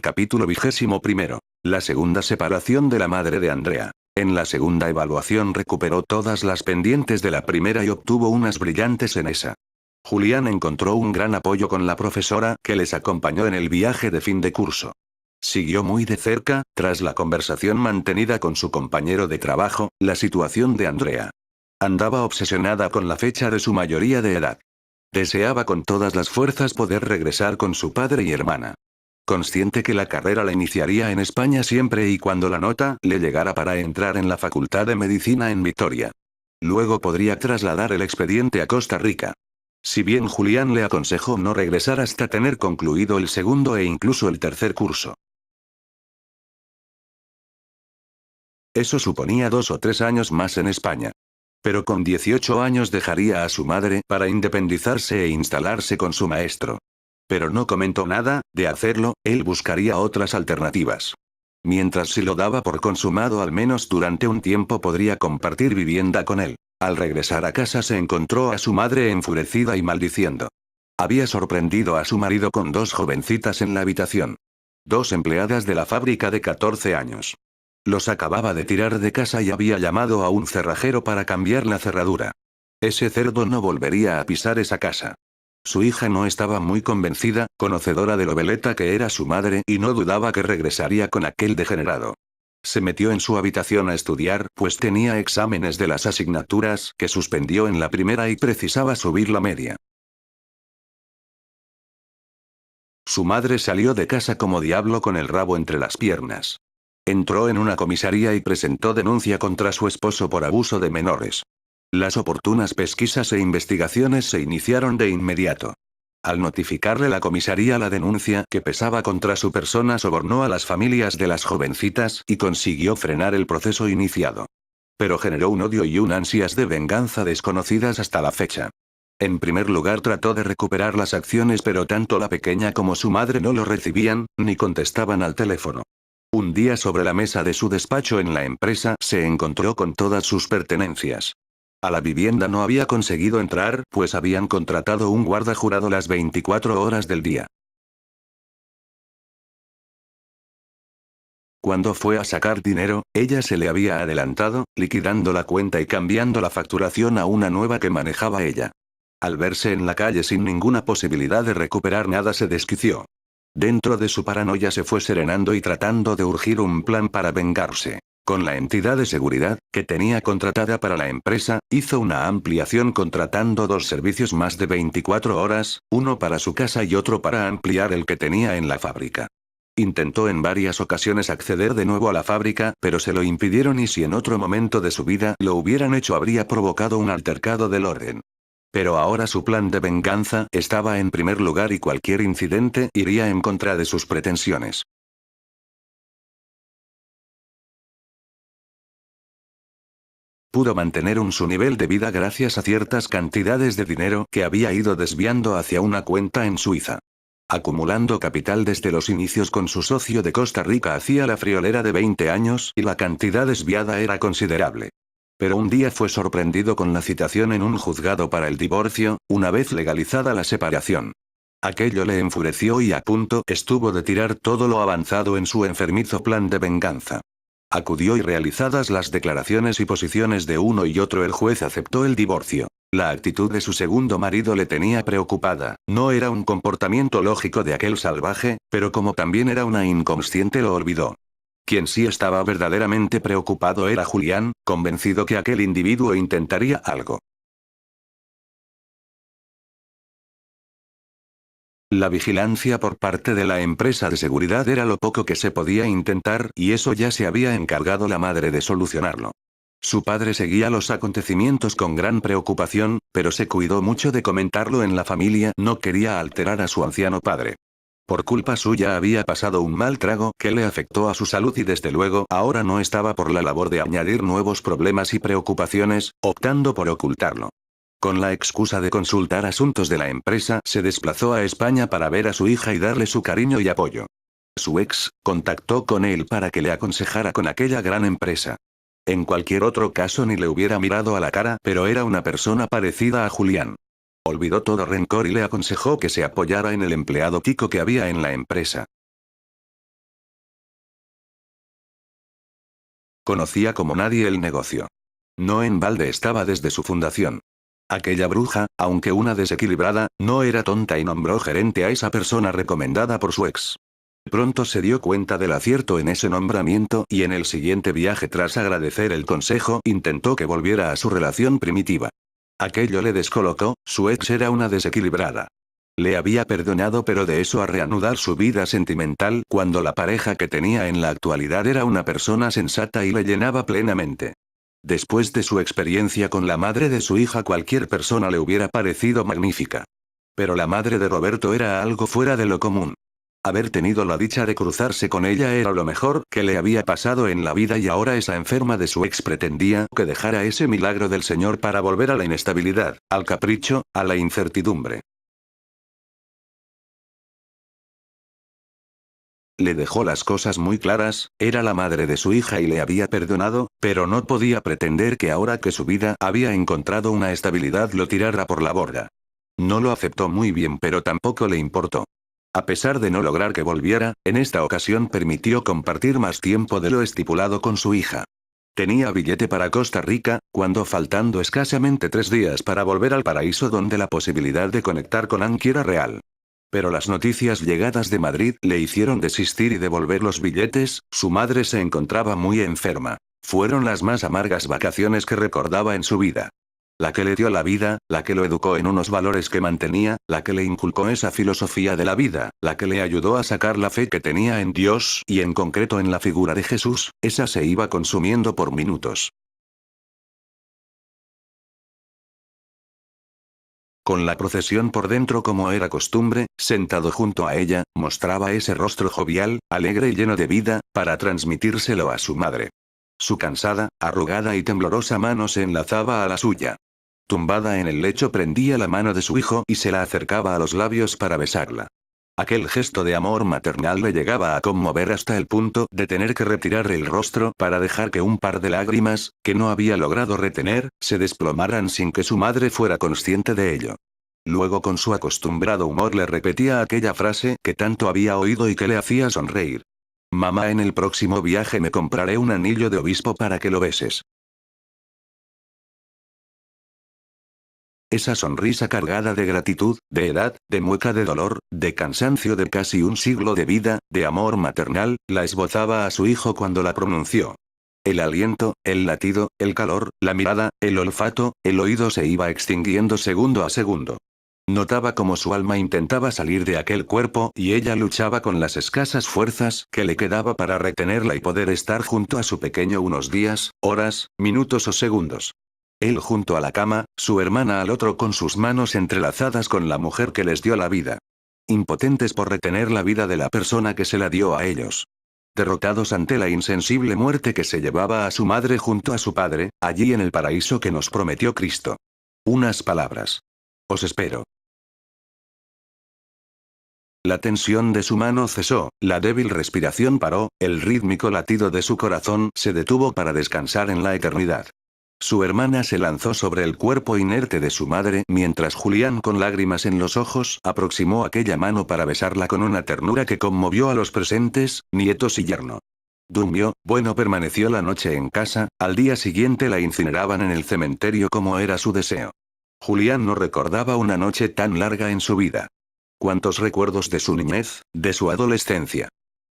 Capítulo 21. La segunda separación de la madre de Andrea. En la segunda evaluación recuperó todas las pendientes de la primera y obtuvo unas brillantes en esa. Julián encontró un gran apoyo con la profesora que les acompañó en el viaje de fin de curso. Siguió muy de cerca, tras la conversación mantenida con su compañero de trabajo, la situación de Andrea. Andaba obsesionada con la fecha de su mayoría de edad. Deseaba con todas las fuerzas poder regresar con su padre y hermana. Consciente que la carrera la iniciaría en España siempre y cuando la nota le llegara para entrar en la Facultad de Medicina en Vitoria. Luego podría trasladar el expediente a Costa Rica. Si bien Julián le aconsejó no regresar hasta tener concluido el segundo e incluso el tercer curso. Eso suponía 2 o 3 años más en España. Pero con 18 años dejaría a su madre para independizarse e instalarse con su maestro. Pero no comentó nada, de hacerlo, él buscaría otras alternativas. Mientras si lo daba por consumado al menos durante un tiempo podría compartir vivienda con él. Al regresar a casa se encontró a su madre enfurecida y maldiciendo. Había sorprendido a su marido con 2 jovencitas en la habitación. 2 empleadas de la fábrica de 14 años. Los acababa de tirar de casa y había llamado a un cerrajero para cambiar la cerradura. Ese cerdo no volvería a pisar esa casa. Su hija no estaba muy convencida, conocedora de lo veleta que era su madre y no dudaba que regresaría con aquel degenerado. Se metió en su habitación a estudiar, pues tenía exámenes de las asignaturas que suspendió en la primera y precisaba subir la media. Su madre salió de casa como diablo con el rabo entre las piernas. Entró en una comisaría y presentó denuncia contra su esposo por abuso de menores. Las oportunas pesquisas e investigaciones se iniciaron de inmediato. Al notificarle la comisaría la denuncia que pesaba contra su persona, sobornó a las familias de las jovencitas y consiguió frenar el proceso iniciado. Pero generó un odio y un ansias de venganza desconocidas hasta la fecha. En primer lugar trató de recuperar las acciones, pero tanto la pequeña como su madre no lo recibían, ni contestaban al teléfono. Un día sobre la mesa de su despacho en la empresa se encontró con todas sus pertenencias. A la vivienda no había conseguido entrar, pues habían contratado un guarda jurado las 24 horas del día. Cuando fue a sacar dinero, ella se le había adelantado, liquidando la cuenta y cambiando la facturación a una nueva que manejaba ella. Al verse en la calle sin ninguna posibilidad de recuperar nada, se desquició. Dentro de su paranoia se fue serenando y tratando de urgir un plan para vengarse. Con la entidad de seguridad, que tenía contratada para la empresa, hizo una ampliación contratando 2 servicios más de 24 horas, uno para su casa y otro para ampliar el que tenía en la fábrica. Intentó en varias ocasiones acceder de nuevo a la fábrica, pero se lo impidieron y si en otro momento de su vida lo hubieran hecho habría provocado un altercado del orden. Pero ahora su plan de venganza estaba en primer lugar y cualquier incidente iría en contra de sus pretensiones. Pudo mantener su nivel de vida gracias a ciertas cantidades de dinero que había ido desviando hacia una cuenta en Suiza. Acumulando capital desde los inicios con su socio de Costa Rica hacía la friolera de 20 años y la cantidad desviada era considerable. Pero un día fue sorprendido con la citación en un juzgado para el divorcio, una vez legalizada la separación. Aquello le enfureció y a punto estuvo de tirar todo lo avanzado en su enfermizo plan de venganza. Acudió y realizadas las declaraciones y posiciones de uno y otro, el juez aceptó el divorcio. La actitud de su segundo marido le tenía preocupada, no era un comportamiento lógico de aquel salvaje, pero como también era una inconsciente lo olvidó. Quien sí estaba verdaderamente preocupado era Julián, convencido que aquel individuo intentaría algo. La vigilancia por parte de la empresa de seguridad era lo poco que se podía intentar, y eso ya se había encargado la madre de solucionarlo. Su padre seguía los acontecimientos con gran preocupación, pero se cuidó mucho de comentarlo en la familia, no quería alterar a su anciano padre. Por culpa suya había pasado un mal trago que le afectó a su salud y desde luego ahora no estaba por la labor de añadir nuevos problemas y preocupaciones, optando por ocultarlo. Con la excusa de consultar asuntos de la empresa, se desplazó a España para ver a su hija y darle su cariño y apoyo. Su ex contactó con él para que le aconsejara con aquella gran empresa. En cualquier otro caso ni le hubiera mirado a la cara, pero era una persona parecida a Julián. Olvidó todo rencor y le aconsejó que se apoyara en el empleado tico que había en la empresa. Conocía como nadie el negocio. No en balde estaba desde su fundación. Aquella bruja, aunque una desequilibrada, no era tonta y nombró gerente a esa persona recomendada por su ex. Pronto se dio cuenta del acierto en ese nombramiento y en el siguiente viaje tras agradecer el consejo intentó que volviera a su relación primitiva. Aquello le descolocó, su ex era una desequilibrada. Le había perdonado pero de eso a reanudar su vida sentimental cuando la pareja que tenía en la actualidad era una persona sensata y le llenaba plenamente. Después de su experiencia con la madre de su hija cualquier persona le hubiera parecido magnífica. Pero la madre de Roberto era algo fuera de lo común. Haber tenido la dicha de cruzarse con ella era lo mejor que le había pasado en la vida y ahora esa enferma de su ex pretendía que dejara ese milagro del Señor para volver a la inestabilidad, al capricho, a la incertidumbre. Le dejó las cosas muy claras, era la madre de su hija y le había perdonado, pero no podía pretender que ahora que su vida había encontrado una estabilidad lo tirara por la borda. No lo aceptó muy bien pero tampoco le importó. A pesar de no lograr que volviera, en esta ocasión permitió compartir más tiempo de lo estipulado con su hija. Tenía billete para Costa Rica, cuando faltando escasamente 3 días para volver al paraíso donde la posibilidad de conectar con Anki era real. Pero las noticias llegadas de Madrid le hicieron desistir y devolver los billetes, su madre se encontraba muy enferma. Fueron las más amargas vacaciones que recordaba en su vida. La que le dio la vida, la que lo educó en unos valores que mantenía, la que le inculcó esa filosofía de la vida, la que le ayudó a sacar la fe que tenía en Dios y en concreto en la figura de Jesús, esa se iba consumiendo por minutos. Con la procesión por dentro como era costumbre, sentado junto a ella, mostraba ese rostro jovial, alegre y lleno de vida, para transmitírselo a su madre. Su cansada, arrugada y temblorosa mano se enlazaba a la suya. Tumbada en el lecho prendía la mano de su hijo y se la acercaba a los labios para besarla. Aquel gesto de amor maternal le llegaba a conmover hasta el punto de tener que retirar el rostro para dejar que un par de lágrimas, que no había logrado retener, se desplomaran sin que su madre fuera consciente de ello. Luego con su acostumbrado humor le repetía aquella frase que tanto había oído y que le hacía sonreír. Mamá, en el próximo viaje me compraré un anillo de obispo para que lo beses. Esa sonrisa cargada de gratitud, de edad, de mueca de dolor, de cansancio de casi un siglo de vida, de amor maternal, la esbozaba a su hijo cuando la pronunció. El aliento, el latido, el calor, la mirada, el olfato, el oído se iba extinguiendo segundo a segundo. Notaba cómo su alma intentaba salir de aquel cuerpo y ella luchaba con las escasas fuerzas que le quedaba para retenerla y poder estar junto a su pequeño unos días, horas, minutos o segundos. Él junto a la cama, su hermana al otro con sus manos entrelazadas con la mujer que les dio la vida. Impotentes por retener la vida de la persona que se la dio a ellos. Derrotados ante la insensible muerte que se llevaba a su madre junto a su padre, allí en el paraíso que nos prometió Cristo. Unas palabras. Os espero. La tensión de su mano cesó, la débil respiración paró, el rítmico latido de su corazón se detuvo para descansar en la eternidad. Su hermana se lanzó sobre el cuerpo inerte de su madre mientras Julián con lágrimas en los ojos aproximó aquella mano para besarla con una ternura que conmovió a los presentes, nietos y yerno. Durmió, bueno, permaneció la noche en casa, al día siguiente la incineraban en el cementerio como era su deseo. Julián no recordaba una noche tan larga en su vida. Cuántos recuerdos de su niñez, de su adolescencia.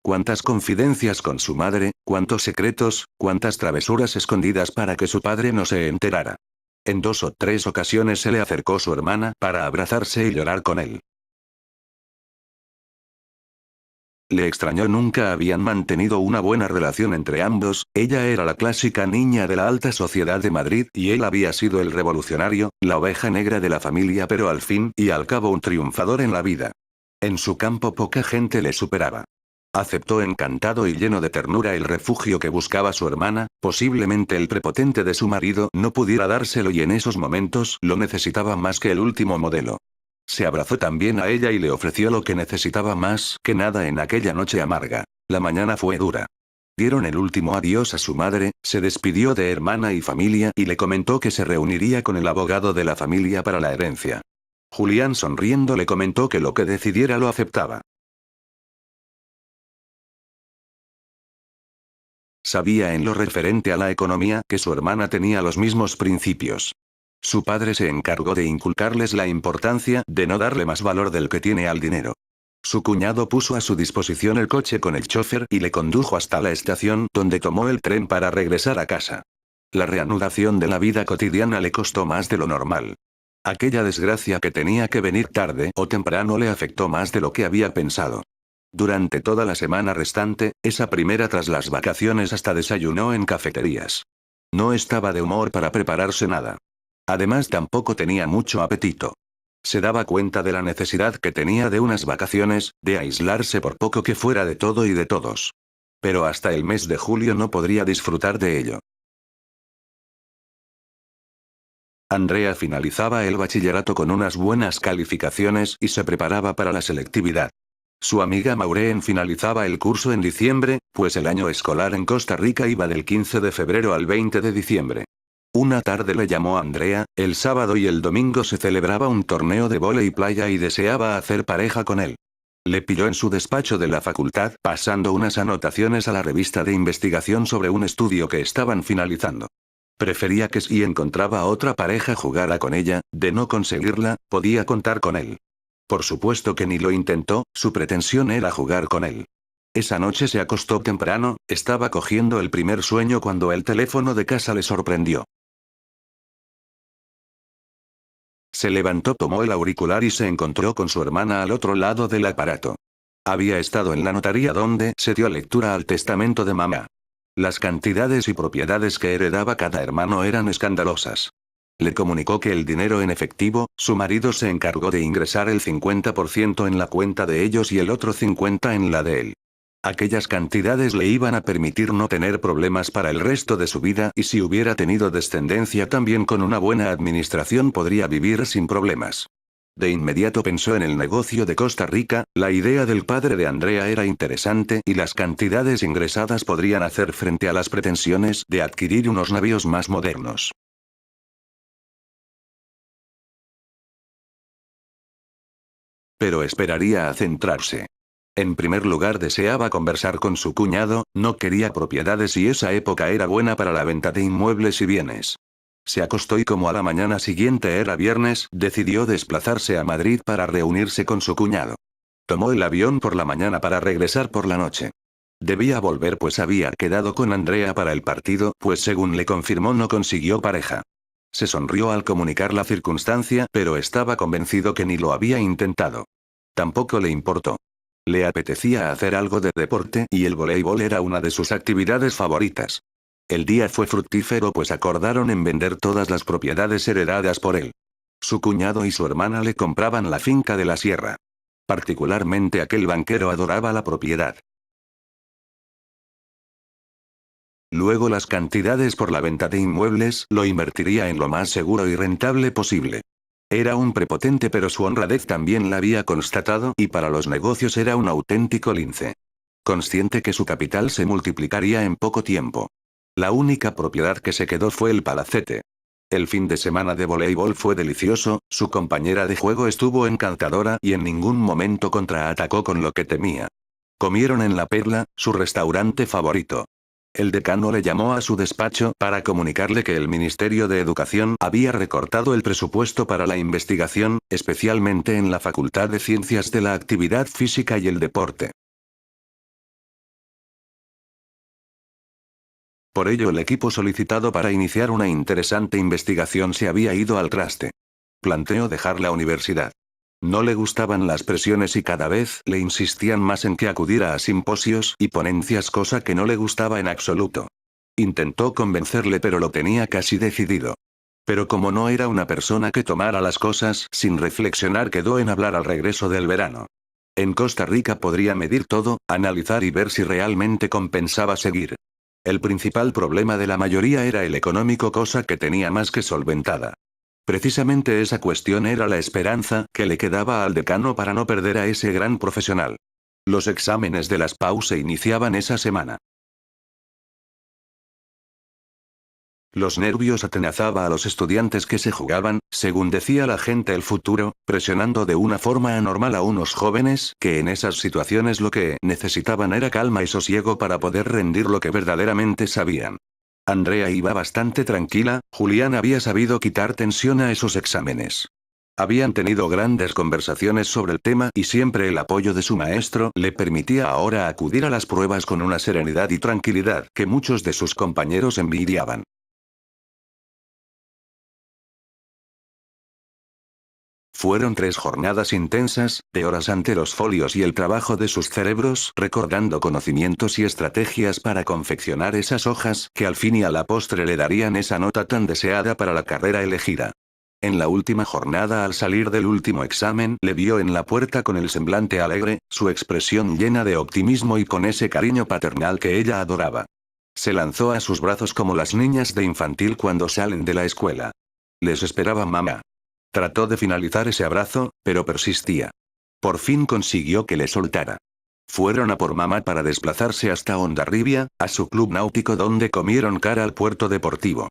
Cuántas confidencias con su madre, cuántos secretos, cuántas travesuras escondidas para que su padre no se enterara. En 2 o 3 ocasiones se le acercó su hermana para abrazarse y llorar con él. Le extrañó, nunca habían mantenido una buena relación entre ambos, ella era la clásica niña de la alta sociedad de Madrid y él había sido el revolucionario, la oveja negra de la familia, pero al fin y al cabo un triunfador en la vida. En su campo poca gente le superaba. Aceptó encantado y lleno de ternura el refugio que buscaba su hermana, posiblemente el prepotente de su marido no pudiera dárselo y en esos momentos lo necesitaba más que el último modelo. Se abrazó también a ella y le ofreció lo que necesitaba más que nada en aquella noche amarga. La mañana fue dura. Dieron el último adiós a su madre, se despidió de hermana y familia y le comentó que se reuniría con el abogado de la familia para la herencia. Julián sonriendo le comentó que lo que decidiera lo aceptaba. Sabía en lo referente a la economía que su hermana tenía los mismos principios. Su padre se encargó de inculcarles la importancia de no darle más valor del que tiene al dinero. Su cuñado puso a su disposición el coche con el chofer y le condujo hasta la estación donde tomó el tren para regresar a casa. La reanudación de la vida cotidiana le costó más de lo normal. Aquella desgracia que tenía que venir tarde o temprano le afectó más de lo que había pensado. Durante toda la semana restante, esa primera tras las vacaciones hasta desayunó en cafeterías. No estaba de humor para prepararse nada. Además tampoco tenía mucho apetito. Se daba cuenta de la necesidad que tenía de unas vacaciones, de aislarse por poco que fuera de todo y de todos. Pero hasta el mes de julio no podría disfrutar de ello. Andrea finalizaba el bachillerato con unas buenas calificaciones y se preparaba para la selectividad. Su amiga Maureen finalizaba el curso en diciembre, pues el año escolar en Costa Rica iba del 15 de febrero al 20 de diciembre. Una tarde le llamó a Andrea, el sábado y el domingo se celebraba un torneo de vóley playa y deseaba hacer pareja con él. Le pilló en su despacho de la facultad, pasando unas anotaciones a la revista de investigación sobre un estudio que estaban finalizando. Prefería que si encontraba otra pareja jugara con ella, de no conseguirla, podía contar con él. Por supuesto que ni lo intentó, su pretensión era jugar con él. Esa noche se acostó temprano, estaba cogiendo el primer sueño cuando el teléfono de casa le sorprendió. Se levantó, tomó el auricular y se encontró con su hermana al otro lado del aparato. Había estado en la notaría donde se dio lectura al testamento de mamá. Las cantidades y propiedades que heredaba cada hermano eran escandalosas. Le comunicó que el dinero en efectivo, su marido se encargó de ingresar el 50% en la cuenta de ellos y el otro 50% en la de él. Aquellas cantidades le iban a permitir no tener problemas para el resto de su vida y si hubiera tenido descendencia también con una buena administración podría vivir sin problemas. De inmediato pensó en el negocio de Costa Rica, la idea del padre de Andrea era interesante y las cantidades ingresadas podrían hacer frente a las pretensiones de adquirir unos navíos más modernos. Pero esperaría a centrarse. En primer lugar deseaba conversar con su cuñado, no quería propiedades y esa época era buena para la venta de inmuebles y bienes. Se acostó y como a la mañana siguiente era viernes, decidió desplazarse a Madrid para reunirse con su cuñado. Tomó el avión por la mañana para regresar por la noche. Debía volver pues había quedado con Andrea para el partido, pues según le confirmó no consiguió pareja. Se sonrió al comunicar la circunstancia, pero estaba convencido que ni lo había intentado. Tampoco le importó. Le apetecía hacer algo de deporte y el voleibol era una de sus actividades favoritas. El día fue fructífero pues acordaron en vender todas las propiedades heredadas por él. Su cuñado y su hermana le compraban la finca de la sierra. Particularmente aquel banquero adoraba la propiedad. Luego las cantidades por la venta de inmuebles lo invertiría en lo más seguro y rentable posible. Era un prepotente pero su honradez también la había constatado y para los negocios era un auténtico lince. Consciente que su capital se multiplicaría en poco tiempo. La única propiedad que se quedó fue el palacete. El fin de semana de voleibol fue delicioso, su compañera de juego estuvo encantadora y en ningún momento contraatacó con lo que temía. Comieron en La Perla, su restaurante favorito. El decano le llamó a su despacho para comunicarle que el Ministerio de Educación había recortado el presupuesto para la investigación, especialmente en la Facultad de Ciencias de la Actividad Física y el Deporte. Por ello el equipo solicitado para iniciar una interesante investigación se había ido al traste. Planteó dejar la universidad. No le gustaban las presiones y cada vez le insistían más en que acudiera a simposios y ponencias, cosa que no le gustaba en absoluto. Intentó convencerle pero lo tenía casi decidido. Pero como no era una persona que tomara las cosas sin reflexionar, quedó en hablar al regreso del verano. En Costa Rica podría medir todo, analizar y ver si realmente compensaba seguir. El principal problema de la mayoría era el económico, cosa que tenía más que solventada. Precisamente esa cuestión era la esperanza que le quedaba al decano para no perder a ese gran profesional. Los exámenes de las PAU se iniciaban esa semana. Los nervios atenazaba a los estudiantes que se jugaban, según decía la gente, el futuro, presionando de una forma anormal a unos jóvenes que en esas situaciones lo que necesitaban era calma y sosiego para poder rendir lo que verdaderamente sabían. Andrea iba bastante tranquila, Julián había sabido quitar tensión a esos exámenes. Habían tenido grandes conversaciones sobre el tema y siempre el apoyo de su maestro le permitía ahora acudir a las pruebas con una serenidad y tranquilidad que muchos de sus compañeros envidiaban. Fueron 3 jornadas intensas, de horas ante los folios y el trabajo de sus cerebros, recordando conocimientos y estrategias para confeccionar esas hojas que al fin y a la postre le darían esa nota tan deseada para la carrera elegida. En la última jornada, al salir del último examen, le vio en la puerta con el semblante alegre, su expresión llena de optimismo y con ese cariño paternal que ella adoraba. Se lanzó a sus brazos como las niñas de infantil cuando salen de la escuela. Les esperaba mamá. Trató de finalizar ese abrazo, pero persistía. Por fin consiguió que le soltara. Fueron a por mamá para desplazarse hasta Hondarribia, a su club náutico donde comieron cara al puerto deportivo.